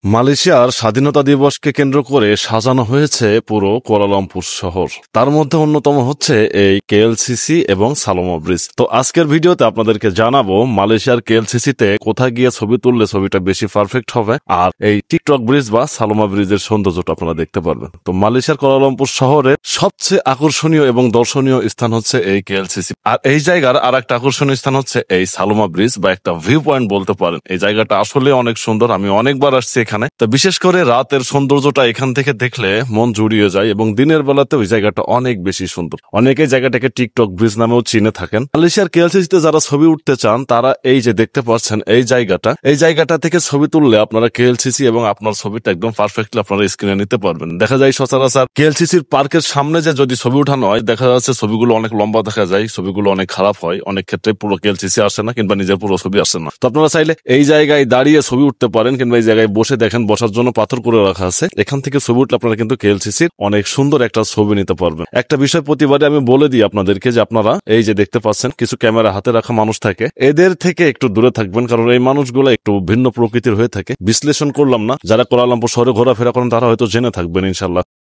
মালয়েশিয়ার স্বাধীনতা দিবসকে কেন্দ্র করে সাজানো হয়েছে পুরো কুয়ালালামপুর শহর। তার মধ্যে অন্যতম হচ্ছে এই কেএলসিসি এবং সালোমা ব্রিজ। তো আজকের ভিডিওতে আপনাদেরকে জানাবো মালয়েশিয়ার কেএলসিসিতে কোথায় গিয়ে ছবি তুললে ছবিটা বেশি পারফেক্ট হবে, আর এই টিকটক ব্রিজ বা সালোমা ব্রিজের সৌন্দর্যটা আপনারা দেখতে পারবেন। তো মালয়েশিয়ার কুয়ালালামপুর শহরের সবচেয়ে আকর্ষণীয় এবং দর্শনীয় স্থান হচ্ছে এই কেএলসিসি, আর এই জায়গার আর একটা আকর্ষণীয় স্থান হচ্ছে এই সালোমা ব্রিজ বা একটা ভিউ পয়েন্ট বলতে পারেন। এই জায়গাটা আসলে অনেক সুন্দর, আমি অনেকবার আসছি এখানে। তো বিশেষ করে রাতের সৌন্দর্যটা এখান থেকে দেখলে মন জুড়িয়ে যায়, এবং দিনের বেলাতে ওই জায়গাটা অনেক বেশি সুন্দর। অনেকে জায়গাটাকে টিকটক ব্রিজ নামেও চিনে থাকেন। মালয়েশিয়ার কেএলসিসিতে যারা ছবি উঠতে চান তারা এই যে দেখতে পাচ্ছেন এই জায়গাটা থেকে ছবি তুললে আপনারা কেএলসিসি এবং আপনার ছবিটা একদম পারফেক্টলি আপনারা স্ক্রিনে নিতে পারবেন। দেখা যায় সচরাচর কেএলসিসির পার্কের সামনে যে যদি ছবি উঠানো হয়, দেখা যাচ্ছে ছবিগুলো অনেক লম্বা দেখা যায়, ছবিগুলো অনেক খারাপ হয়, অনেক ক্ষেত্রে পুরো কেএলসিসি আসে না কিংবা নিজের পুরো ছবি আসে না। তো আপনারা চাইলে এই জায়গায় দাঁড়িয়ে ছবি উঠতে পারেন, কিংবা এই জায়গায় বসে দেখেন বসার জন্য পাথর করে রাখা আছে, এখান থেকে ছবি উঠলে আপনারা কিন্তু কেএলসিসির অনেক সুন্দর একটা ছবি নিতে পারবেন। একটা বিষয় প্রতিবারে আমি বলে দিই আপনাদেরকে যে আপনারা এই যে দেখতে পাচ্ছেন কিছু ক্যামেরা হাতে রাখা মানুষ থাকে, এদের থেকে একটু দূরে থাকবেন, কারণ এই মানুষগুলো একটু ভিন্ন প্রকৃতির হয়ে থাকে। বিশ্লেষণ করলাম না, যারা কুয়ালালামপুর শহরে ঘোরাফেরা করেন তারা হয়তো জেনে থাকবেন ইনশাল্লাহ।